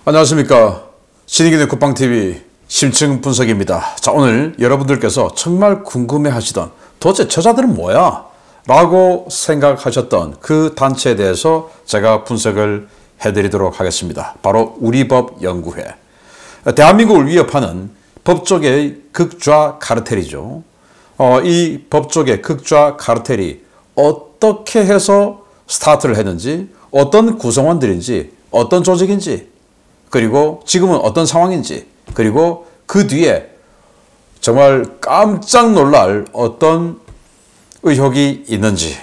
안녕하십니까. 신의균의 국방TV 심층 분석입니다. 자, 오늘 여러분들께서 정말 궁금해 하시던 도대체 저자들은 뭐야? 라고 생각하셨던 그 단체에 대해서 제가 분석을 해드리도록 하겠습니다. 바로 우리법연구회. 대한민국을 위협하는 법조계의 극좌 카르텔이죠. 이 법조계 극좌 카르텔이 어떻게 해서 스타트를 했는지, 어떤 구성원들인지, 어떤 조직인지, 그리고 지금은 어떤 상황인지, 그리고 그 뒤에 정말 깜짝 놀랄 어떤 의혹이 있는지,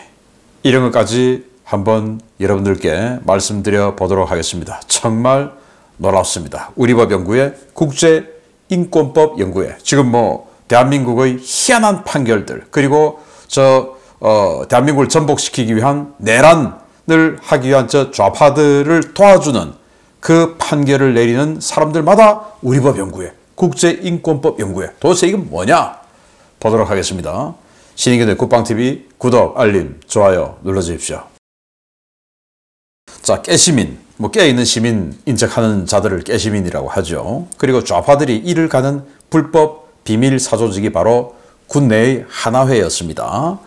이런 것까지 한번 여러분들께 말씀드려 보도록 하겠습니다. 정말 놀랍습니다. 우리법연구회, 국제인권법연구회. 지금 대한민국의 희한한 판결들, 그리고 대한민국을 전복시키기 위한 내란을 하기 위한 좌파들을 도와주는 그 판결을 내리는 사람들마다 우리법연구회, 국제인권법연구회. 도대체 이건 뭐냐? 보도록 하겠습니다. 신의균의 국방TV 구독, 알림, 좋아요 눌러주십시오. 자, 깨시민, 깨어있는 시민 인척하는 자들을 깨시민이라고 하죠. 그리고 좌파들이 이를 가는 불법 비밀 사조직이 바로 군내의 하나회였습니다.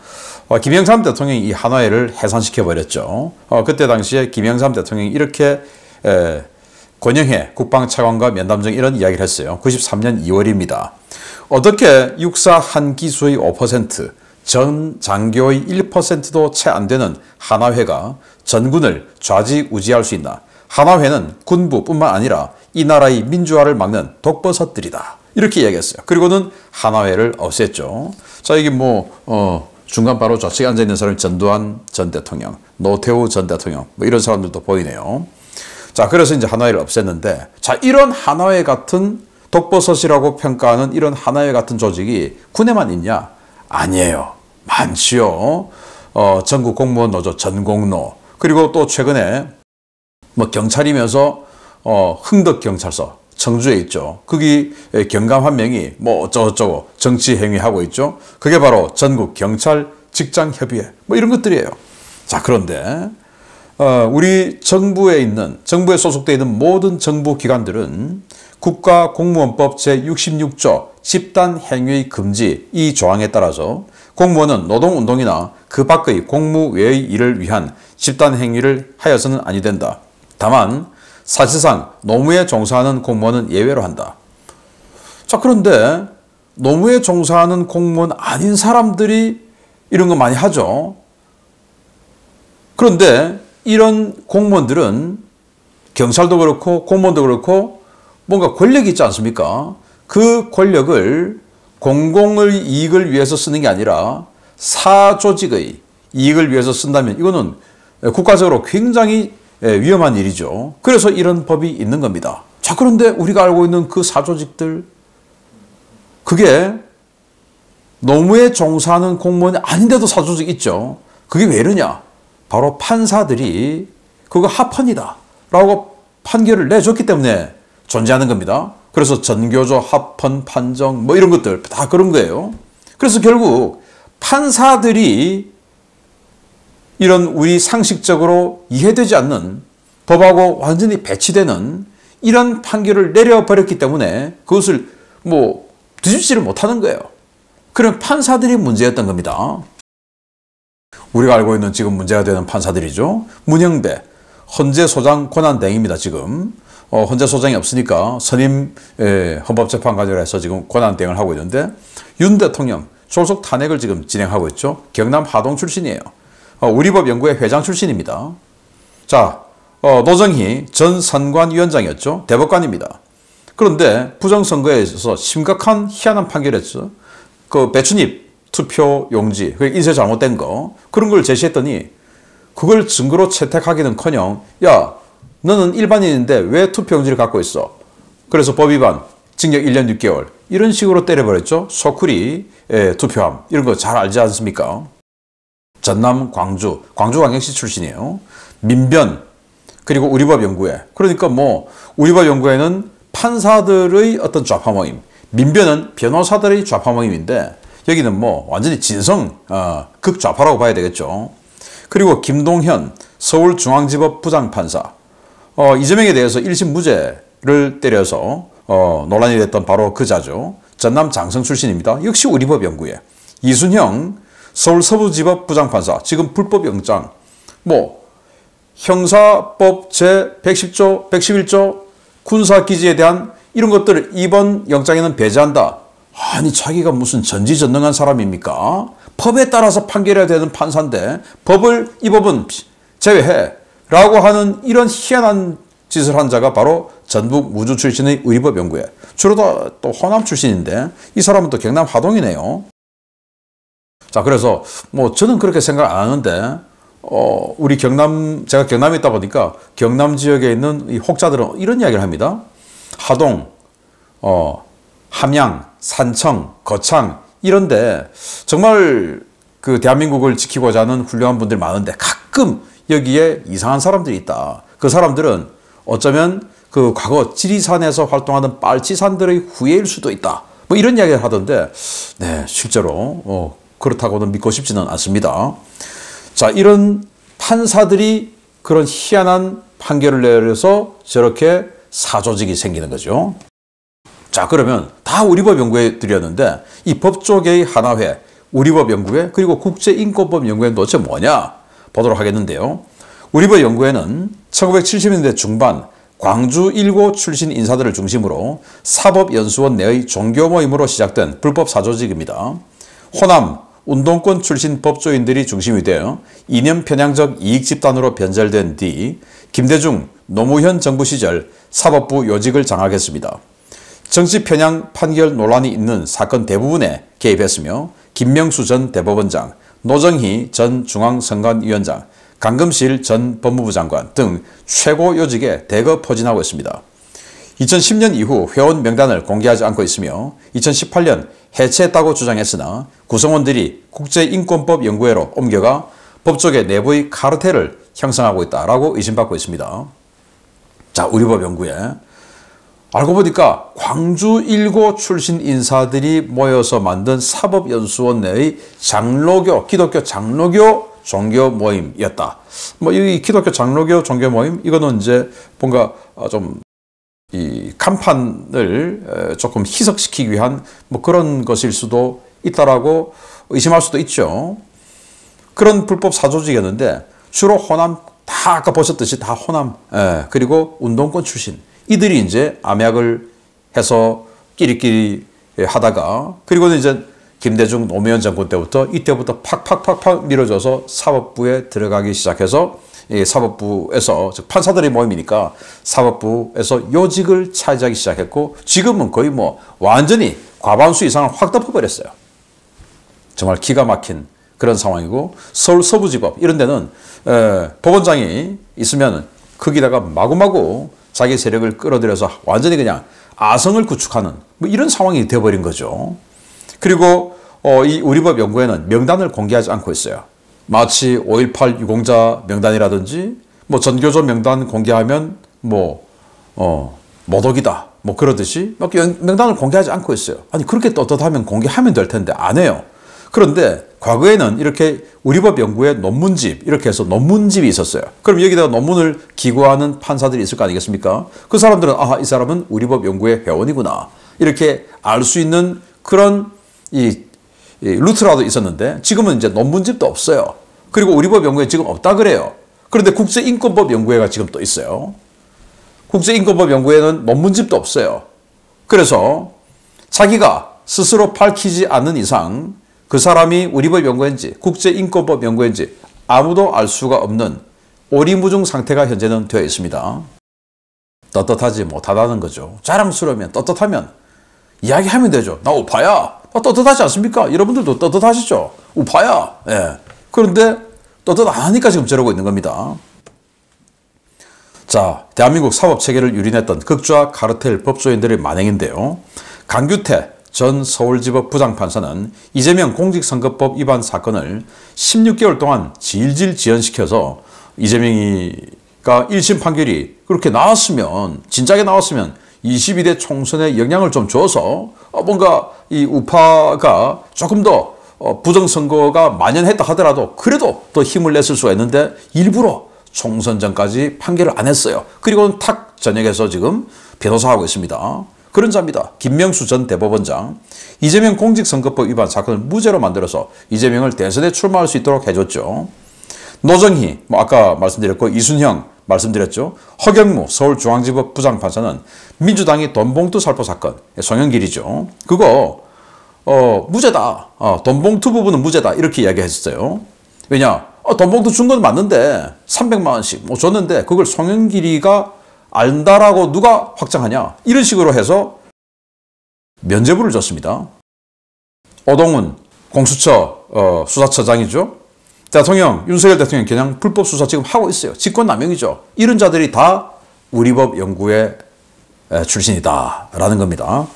김영삼 대통령이 이 하나회를 해산시켜버렸죠. 그때 당시에 김영삼 대통령이 이렇게 권영해 국방차관과 면담 중 이런 이야기를 했어요. 93년 2월입니다. 어떻게 육사 한 기수의 5%, 전 장교의 1%도 채 안 되는 하나회가 전군을 좌지우지할 수 있나? 하나회는 군부뿐만 아니라 이 나라의 민주화를 막는 독버섯들이다. 이렇게 이야기했어요. 그리고는 하나회를 없앴죠. 자, 이게 중간 바로 좌측에 앉아있는 사람이 전두환 전 대통령, 노태우 전 대통령, 이런 사람들도 보이네요. 자, 그래서 이제 하나회를 없앴는데, 자, 이런 하나회 같은 독버섯이라고 평가하는 이런 하나회 같은 조직이 군에만 있냐? 아니에요. 많지요. 전국 공무원 노조 전공노, 그리고 또 최근에 경찰이면서 흥덕경찰서 청주에 있죠. 거기 경감 한 명이 어쩌고저쩌고 정치 행위하고 있죠. 그게 바로 전국 경찰 직장협의회 이런 것들이에요. 자, 그런데 우리 정부에 소속되어 있는 모든 정부 기관들은 국가공무원법 제66조 집단행위 금지 이 조항에 따라서 공무원은 노동운동이나 그 밖의 공무 외의 일을 위한 집단행위를 하여서는 아니 된다. 다만 사실상 노무에 종사하는 공무원은 예외로 한다. 자, 그런데 노무에 종사하는 공무원 아닌 사람들이 이런 거 많이 하죠. 그런데 이런 공무원들은 경찰도 그렇고 공무원도 그렇고 뭔가 권력이 있지 않습니까? 그 권력을 공공의 이익을 위해서 쓰는 게 아니라 사조직의 이익을 위해서 쓴다면 이거는 국가적으로 굉장히 위험한 일이죠. 그래서 이런 법이 있는 겁니다. 자, 그런데 우리가 알고 있는 그 사조직들, 그게 노무에 종사하는 공무원이 아닌데도 사조직 있죠. 그게 왜 이러냐? 바로 판사들이 그거 합헌이다 라고 판결을 내줬기 때문에 존재하는 겁니다. 그래서 전교조, 합헌, 판정 이런 것들 다 그런 거예요. 그래서 결국 판사들이 이런 우리 상식적으로 이해되지 않는 법하고 완전히 배치되는 이런 판결을 내려버렸기 때문에 그것을 뒤집지를 못하는 거예요. 그런 판사들이 문제였던 겁니다. 우리가 알고 있는 지금 문제가 되는 판사들이죠. 문영배, 헌재 소장 권한대행입니다. 지금 헌재 소장이 없으니까 선임 헌법재판관이라 해서 지금 권한대행을 하고 있는데, 윤 대통령 졸속 탄핵을 지금 진행하고 있죠. 경남 하동 출신이에요. 우리법연구회 회장 출신입니다. 자, 노정희 전 선관위원장이었죠. 대법관입니다. 그런데 부정선거에 있어서 심각한 희한한 판결을 했죠. 그 배춧잎 투표 용지, 인쇄 잘못된 거, 그런 걸 제시했더니 그걸 증거로 채택하기는커녕, 야, 너는 일반인인데 왜 투표 용지를 갖고 있어? 그래서 법 위반, 징역 1년 6개월 이런 식으로 때려버렸죠. 소쿠리 투표함 이런 거 잘 알지 않습니까? 전남 광주광역시 출신이에요. 민변, 그리고 우리법연구회. 그러니까 우리법연구회는 판사들의 어떤 좌파 모임, 민변은 변호사들의 좌파 모임인데 여기는 완전히 진성 극좌파라고 봐야 되겠죠. 그리고 김동현 서울중앙지법 부장판사, 이재명에 대해서 1심 무죄 를 때려서 논란이 됐던 바로 그자죠. 전남 장성 출신입니다. 역시 우리 법 연구회. 이순형 서울 서부지법 부장판사 지금 불법영장 형사법 제 110조 111조 군사기지에 대한 이런 것들을 이번 영장에는 배제한다. 아니 자기가 무슨 전지전능한 사람입니까? 법에 따라서 판결해야 되는 판사인데 이 법은 제외해 라고 하는 이런 희한한 짓을 한 자가 바로 전북 무주 출신의 의리법연구회. 주로 또 호남 출신인데 이 사람은 또 경남 하동이네요. 자, 그래서 저는 그렇게 생각 안 하는데 우리 제가 경남에 있다 보니까 경남 지역에 있는 이 혹자들은 이런 이야기를 합니다. 하동, 함양, 산청, 거창 이런데 정말 그 대한민국을 지키고자 하는 훌륭한 분들 많은데 가끔 여기에 이상한 사람들이 있다. 그 사람들은 어쩌면 그 과거 지리산에서 활동하던 빨치산들의 후예일 수도 있다. 이런 이야기를 하던데 네, 실제로 그렇다고는 믿고 싶지는 않습니다. 자, 이런 판사들이 그런 희한한 판결을 내려서 저렇게 사조직이 생기는 거죠. 자, 그러면 다 우리법연구회 들이었는데 이 법조계의 하나회, 우리법연구회 그리고 국제인권법연구회는 도대체 뭐냐 보도록 하겠는데요. 우리법연구회는 1970년대 중반 광주 1고 출신 인사들을 중심으로 사법연수원 내의 종교 모임으로 시작된 불법 사조직입니다. 호남, 운동권 출신 법조인들이 중심이 되어 이념 편향적 이익집단으로 변절된 뒤 김대중, 노무현 정부 시절 사법부 요직을 장악했습니다. 정치 편향 판결 논란이 있는 사건 대부분에 개입했으며 김명수 전 대법원장, 노정희 전 중앙선관위원장, 강금실 전 법무부 장관 등 최고 요직에 대거 포진하고 있습니다. 2010년 이후 회원 명단을 공개하지 않고 있으며 2018년 해체했다고 주장했으나 구성원들이 국제인권법연구회로 옮겨가 법조계 내부의 카르텔을 형성하고 있다라고 의심받고 있습니다. 자, 우리법연구회. 알고 보니까 광주 1고 출신 인사들이 모여서 만든 사법연수원 내의 장로교, 기독교 장로교 종교 모임이었다. 이 기독교 장로교 종교 모임, 이거는 이제 뭔가 좀 이 간판을 조금 희석시키기 위한 그런 것일 수도 있다라고 의심할 수도 있죠. 그런 불법 사조직이었는데 주로 호남, 다 아까 보셨듯이 다 호남, 그리고 운동권 출신. 이들이 이제 암약을 해서 끼리끼리 하다가 그리고는 이제 김대중 노무현 정권 때부터 이때부터 팍팍팍팍 밀어줘서 사법부에 들어가기 시작해서 사법부에서 즉 판사들의 모임이니까 사법부에서 요직을 차지하기 시작했고 지금은 거의 완전히 과반수 이상을 확 덮어버렸어요. 정말 기가 막힌 그런 상황이고 서울 서부지법 이런 데는 법원장이 있으면 거기다가 마구마구 자기 세력을 끌어들여서 완전히 그냥 아성을 구축하는 이런 상황이 되어버린 거죠. 그리고 이 우리법연구회는 명단을 공개하지 않고 있어요. 마치 5.18 유공자 명단이라든지 전교조 명단 공개하면 모독이다 그러듯이 명단을 공개하지 않고 있어요. 아니 그렇게 떳떳하면 공개하면 될 텐데 안 해요. 그런데 과거에는 이렇게 우리법연구회 논문집 이렇게 해서 논문집이 있었어요. 그럼 여기다가 논문을 기고하는 판사들이 있을 거 아니겠습니까? 그 사람들은 이 사람은 우리법연구회 회원이구나 이렇게 알 수 있는 그런 이 루트라도 있었는데 지금은 이제 논문집도 없어요. 그리고 우리법연구회 지금 없다 그래요. 그런데 국제인권법연구회가 지금 또 있어요. 국제인권법연구회는 논문집도 없어요. 그래서 자기가 스스로 밝히지 않는 이상 그 사람이 우리법연구회인지 국제인권법연구회인지 아무도 알 수가 없는 오리무중 상태가 현재는 되어 있습니다. 떳떳하지 못하다는 거죠. 자랑스러우면 떳떳하면 이야기하면 되죠. 나 우파야. 떳떳하지 않습니까? 여러분들도 떳떳하시죠? 우파야. 예. 그런데 떳떳 안 하니까 지금 저러고 있는 겁니다. 자, 대한민국 사법체계를 유린했던 극좌 카르텔 법조인들의 만행인데요. 강규태 전 서울지법 부장판사는 이재명 공직선거법 위반 사건을 16개월 동안 질질 지연시켜서 이재명이가 1심 판결이 그렇게 나왔으면 진작에 나왔으면 22대 총선에 영향을 좀 줘서 뭔가 이 우파가 조금 더 부정선거가 만연했다 하더라도 그래도 더 힘을 냈을 수가 있는데 일부러 총선 전까지 판결을 안 했어요. 그리고는 탁 전역해서 지금 변호사하고 있습니다. 그런 자입니다. 김명수 전 대법원장. 이재명 공직선거법 위반 사건을 무죄로 만들어서 이재명을 대선에 출마할 수 있도록 해줬죠. 노정희, 아까 말씀드렸고 이순형 말씀드렸죠. 허경무 서울중앙지법 부장판사는 민주당이 돈봉투 살포 사건, 송영길이죠. 그거 무죄다. 돈봉투 부분은 무죄다. 이렇게 이야기했어요. 왜냐? 돈봉투 준 건 맞는데 300만 원씩 뭐 줬는데 그걸 송영길이가 안다라고 누가 확정하냐? 이런 식으로 해서 면죄부를 줬습니다. 오동훈 공수처 수사처장이죠. 대통령, 윤석열 대통령 그냥 불법 수사 지금 하고 있어요. 직권남용이죠. 이런 자들이 다 우리법 연구회 출신이다라는 겁니다.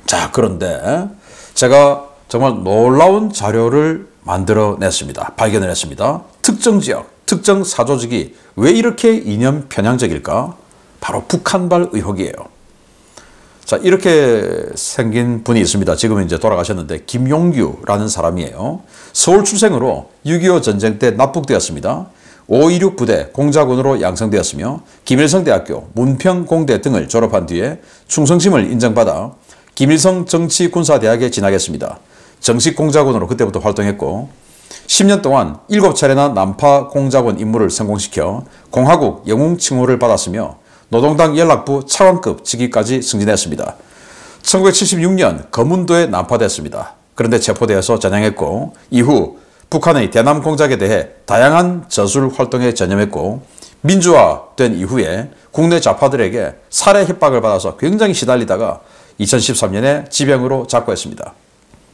자, 그런데 제가 정말 놀라운 자료를 만들어냈습니다. 발견을 했습니다. 특정 지역, 특정 사조직이 왜 이렇게 이념 편향적일까? 바로 북한발 의혹이에요. 자, 이렇게 생긴 분이 있습니다. 지금은 이제 돌아가셨는데 김용규라는 사람이에요. 서울 출생으로 6.25 전쟁 때 납북되었습니다. 526 부대 공작원으로 양성되었으며 김일성대학교, 문평공대 등을 졸업한 뒤에 충성심을 인정받아 김일성 정치군사대학에 진학했습니다. 정식 공작원으로 그때부터 활동했고 10년 동안 7차례나 난파 공작원 임무를 성공시켜 공화국 영웅 칭호를 받았으며 노동당 연락부 차관급 직위까지 승진했습니다. 1976년 거문도에 난파됐습니다. 그런데 체포되어서 전향했고 이후 북한의 대남 공작에 대해 다양한 저술 활동에 전념했고 민주화된 이후에 국내 좌파들에게 살해 협박을 받아서 굉장히 시달리다가 2013년에 지병으로 작고했습니다.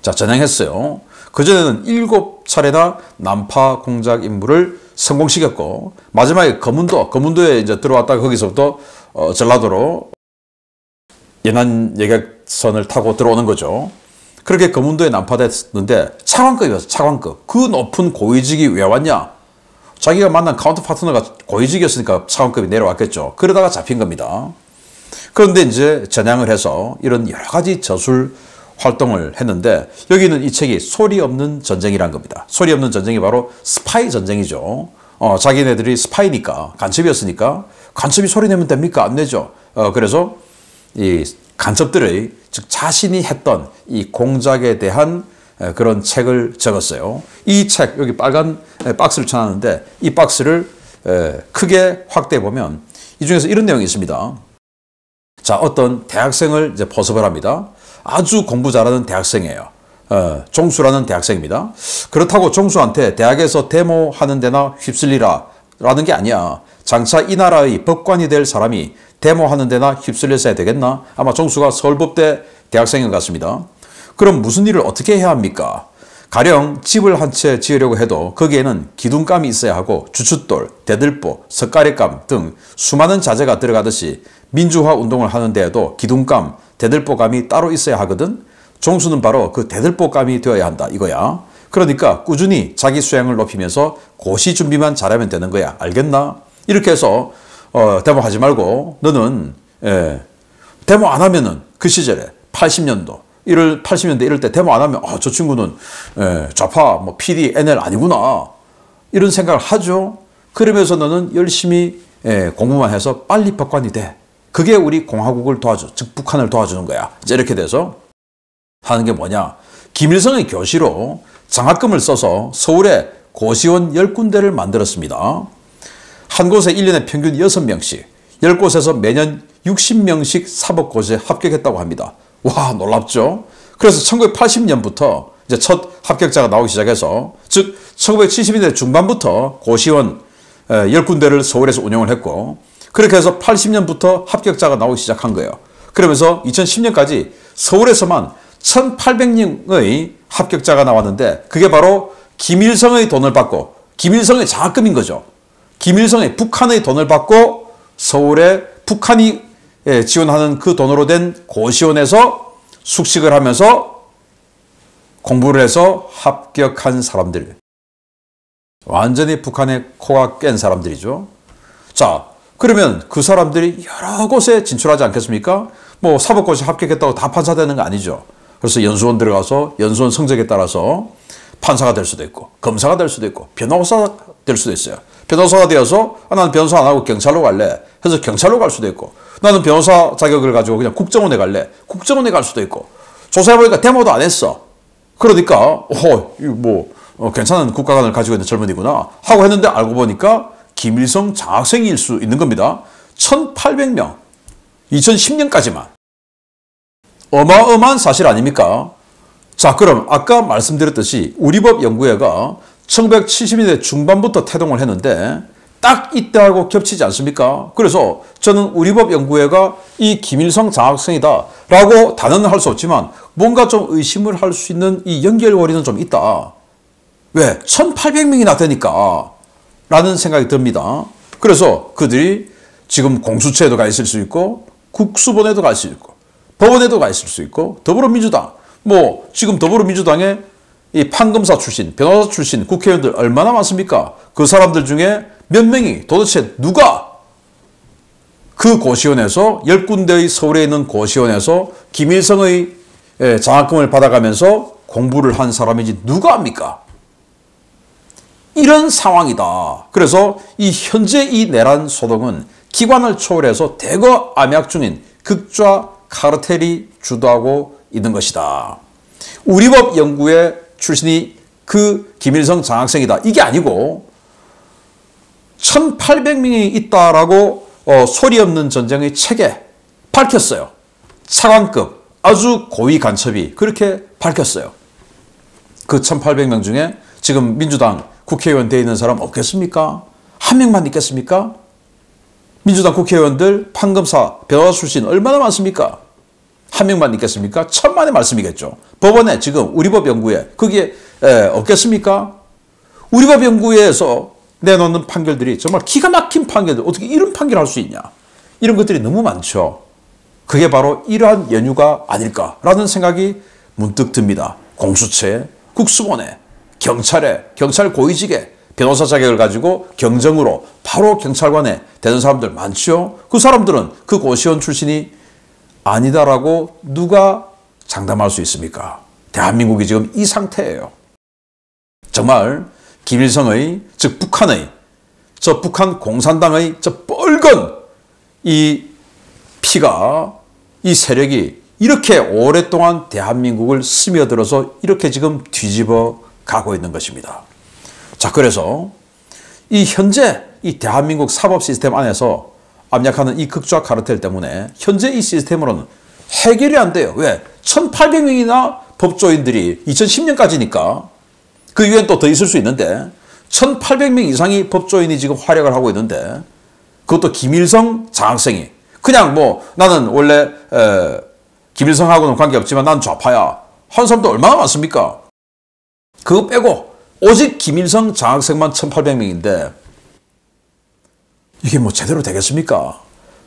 자, 전향했어요. 그전에는 7차례나 난파 공작 임무를 성공시켰고 마지막에 거문도에 이제 들어왔다가 거기서부터 전라도로 연안 여객선을 타고 들어오는 거죠. 그렇게 거문도에 난파됐는데 차관급이었어. 차관급. 그 높은 고위직이 왜 왔냐? 자기가 만난 카운터 파트너가 고위직이었으니까 차관급이 내려왔겠죠. 그러다가 잡힌 겁니다. 그런데 이제 전향을 해서 이런 여러 가지 저술 활동을 했는데 여기는 이 책이 소리 없는 전쟁이란 겁니다. 소리 없는 전쟁이 바로 스파이 전쟁이죠. 자기네들이 스파이니까 간첩이었으니까 간첩이 소리 내면 됩니까? 안 내죠. 그래서 이 간첩들의 즉 자신이 했던 이 공작에 대한 그런 책을 적었어요. 이 책 여기 빨간 박스를 쳐놨는데 이 박스를 크게 확대해 보면 이 중에서 이런 내용이 있습니다. 자, 어떤 대학생을 이제 포섭을 합니다. 아주 공부 잘하는 대학생이에요. 종수라는 대학생입니다. 그렇다고 종수한테 대학에서 데모하는 데나 휩쓸리라 라는 게 아니야. 장차 이 나라의 법관이 될 사람이 데모하는 데나 휩쓸렸어야 되겠나? 아마 종수가 서울법대 대학생인 것 같습니다. 그럼 무슨 일을 어떻게 해야 합니까? 가령 집을 한 채 지으려고 해도 거기에는 기둥감이 있어야 하고 주춧돌, 대들보, 석가래감 등 수많은 자재가 들어가듯이 민주화 운동을 하는 데에도 기둥감, 대들보감이 따로 있어야 하거든. 종수는 바로 그 대들보감이 되어야 한다 이거야. 그러니까 꾸준히 자기 수양을 높이면서 고시 준비만 잘하면 되는 거야. 알겠나? 이렇게 해서 데모하지 말고 너는 데모 안 하면은 그 시절에 80년대 이럴 때 데모 안 하면 저 친구는 좌파 뭐 PD, NL 아니구나 이런 생각을 하죠. 그러면서 너는 열심히 공부만 해서 빨리 법관이 돼. 그게 우리 공화국을 도와줘. 즉 북한을 도와주는 거야. 이제 이렇게 돼서 하는 게 뭐냐. 김일성의 교시로 장학금을 써서 서울에 고시원 10군데를 만들었습니다. 한 곳에 1년에 평균 6명씩 10곳에서 매년 60명씩 사법고시에 합격했다고 합니다. 와, 놀랍죠? 그래서 1980년부터 이제 첫 합격자가 나오기 시작해서 즉 1970년대 중반부터 고시원 10군데를 서울에서 운영을 했고 그렇게 해서 80년부터 합격자가 나오기 시작한 거예요. 그러면서 2010년까지 서울에서만 1,800명의 합격자가 나왔는데 그게 바로 김일성의 돈을 받고 김일성의 장학금인 거죠. 김일성의 북한의 돈을 받고 서울에 북한이 지원하는 그 돈으로 된 고시원에서 숙식을 하면서 공부를 해서 합격한 사람들. 완전히 북한의 코가 깬 사람들이죠. 자, 그러면 그 사람들이 여러 곳에 진출하지 않겠습니까? 뭐 사법고시 합격했다고 다 판사 되는 거 아니죠. 그래서 연수원 들어가서 연수원 성적에 따라서 판사가 될 수도 있고 검사가 될 수도 있고 변호사가 될 수도 있어요. 변호사가 되어서 나는 변호사 안 하고 경찰로 갈래 해서 경찰로 갈 수도 있고, 나는 변호사 자격을 가지고 그냥 국정원에 갈래 국정원에 갈 수도 있고, 조사해보니까 데모도 안 했어. 그러니까 괜찮은 국가관을 가지고 있는 젊은이구나 하고 했는데 알고 보니까 김일성 장학생일 수 있는 겁니다. 1800명 2010년까지만. 어마어마한 사실 아닙니까? 자, 그럼 아까 말씀드렸듯이 우리법연구회가 1970년대 중반부터 태동을 했는데 딱 이때하고 겹치지 않습니까? 그래서 저는 우리법연구회가 이 김일성 장학생이다 라고 단언은 할 수 없지만 뭔가 좀 의심을 할 수 있는 이 연결고리는 좀 있다. 왜? 1800명이나 되니까 라는 생각이 듭니다. 그래서 그들이 지금 공수처에도 가 있을 수 있고 국수본에도 갈 수 있고 법원에도 가 있을 수 있고 더불어민주당, 지금 더불어민주당에 이 판검사 출신, 변호사 출신 국회의원들 얼마나 많습니까? 그 사람들 중에 몇 명이 도대체 누가 그 고시원에서 10군데의 서울에 있는 고시원에서 김일성의 장학금을 받아가면서 공부를 한 사람인지 누가 압니까? 이런 상황이다. 그래서 이 현재 이 내란 소동은 기관을 초월해서 대거 암약 중인 극좌 카르텔이 주도하고 있는 것이다. 우리법연구회 출신이 그 김일성 장학생이다. 이게 아니고 1800명이 있다라고 소리 없는 전쟁의 책에 밝혔어요. 차관급 아주 고위 간첩이 그렇게 밝혔어요. 그 1800명 중에 지금 민주당 국회의원 되어 있는 사람 없겠습니까? 한 명만 있겠습니까? 민주당 국회의원들 판검사 변호사 출신 얼마나 많습니까? 한 명만 있겠습니까? 천만의 말씀이겠죠. 법원에 지금 우리법연구회 거기에 없겠습니까? 우리법연구회에서 내놓는 판결들이 정말 기가 막힌 판결들, 어떻게 이런 판결을 할 수 있냐, 이런 것들이 너무 많죠. 그게 바로 이러한 연유가 아닐까라는 생각이 문득 듭니다. 공수처에, 국수본에, 경찰에, 경찰 고위직에 변호사 자격을 가지고 경정으로 바로 경찰관에 되는 사람들 많죠. 그 사람들은 그 고시원 출신이 아니다라고 누가 장담할 수 있습니까? 대한민국이 지금 이 상태예요. 정말 김일성의, 즉 북한의, 저 북한 공산당의 저 뻘건 이 피가, 이 세력이 이렇게 오랫동안 대한민국을 스며들어서 이렇게 지금 뒤집어 가고 있는 것입니다. 자, 그래서 이 현재 이 대한민국 사법 시스템 안에서 압력하는 이 극좌 카르텔 때문에 현재 이 시스템으로는 해결이 안 돼요. 왜? 1800명이나 법조인들이 2010년까지니까 그 이후엔 또 더 있을 수 있는데 1800명 이상이 법조인이 지금 활약을 하고 있는데 그것도 김일성 장학생이 그냥 나는 원래 김일성하고는 관계없지만 난 좌파야 한 사람도 얼마나 많습니까? 그거 빼고 오직 김일성 장학생만 1800명인데 이게 제대로 되겠습니까?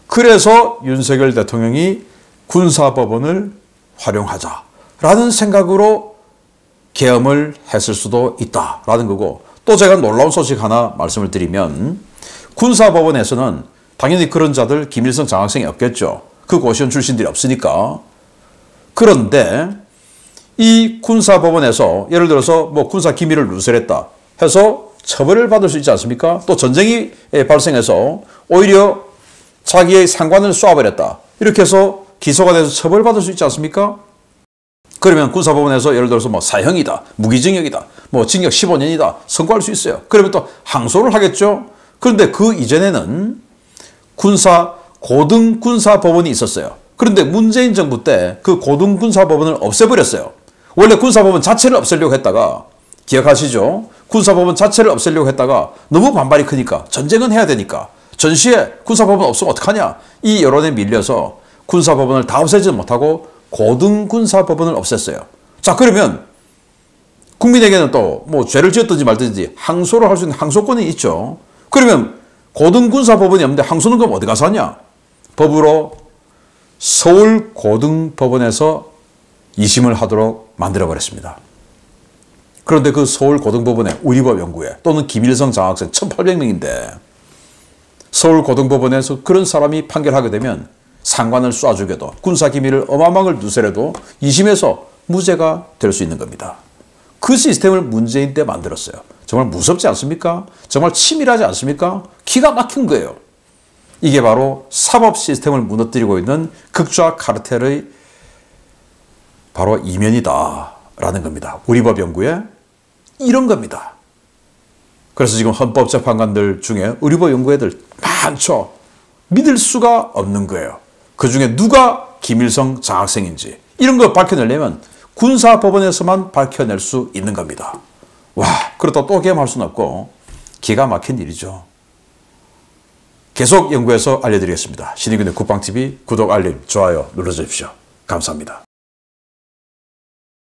그래서 윤석열 대통령이 군사법원을 활용하자라는 생각으로 계엄을 했을 수도 있다라는 거고, 또 제가 놀라운 소식 하나 말씀을 드리면 군사법원에서는 당연히 그런 자들 김일성 장학생이 없겠죠. 그 고시원 출신들이 없으니까. 그런데 이 군사법원에서 예를 들어서 군사 기밀을 누설했다 해서 처벌을 받을 수 있지 않습니까? 또 전쟁이 발생해서 오히려 자기의 상관을 쏘아버렸다 이렇게 해서 기소가 돼서 처벌받을 수 있지 않습니까? 그러면 군사법원에서 예를 들어서 사형이다, 무기징역이다, 징역 15년이다 선고할 수 있어요. 그러면 또 항소를 하겠죠. 그런데 그 이전에는 고등군사법원이 있었어요. 그런데 문재인 정부 때 그 고등군사법원을 없애버렸어요. 원래 군사법원 자체를 없애려고 했다가, 기억하시죠? 군사법원 자체를 없애려고 했다가 너무 반발이 크니까, 전쟁은 해야 되니까 전시에 군사법원 없으면 어떡하냐, 이 여론에 밀려서 군사법원을 다 없애지 못하고 고등군사법원을 없앴어요. 자, 그러면 국민에게는 또 죄를 지었든지 말든지 항소를 할 수 있는 항소권이 있죠. 그러면 고등군사법원이 없는데 항소는 그럼 어디 가서 하냐? 법으로 서울고등법원에서 2심을 하도록 만들어버렸습니다. 그런데 그 서울고등법원에 우리법연구회 또는 김일성 장학생 1800명인데 서울고등법원에서 그런 사람이 판결하게 되면 상관을 쏴 죽여도 군사기밀을 어마어마하게 누설해도 2심에서 무죄가 될 수 있는 겁니다. 그 시스템을 문재인 때 만들었어요. 정말 무섭지 않습니까? 정말 치밀하지 않습니까? 기가 막힌 거예요. 이게 바로 사법 시스템을 무너뜨리고 있는 극좌 카르텔의 바로 이면이다라는 겁니다. 우리 법 연구에 이런 겁니다. 그래서 지금 헌법재판관들 중에 의료법 연구회들 많죠. 믿을 수가 없는 거예요. 그중에 누가 김일성 장학생인지 이런 거 밝혀내려면 군사법원에서만 밝혀낼 수 있는 겁니다. 와, 그렇다고 또 개함할 수는 없고 기가 막힌 일이죠. 계속 연구해서 알려드리겠습니다. 신의균의 국방TV 구독, 알림, 좋아요 눌러주십시오. 감사합니다.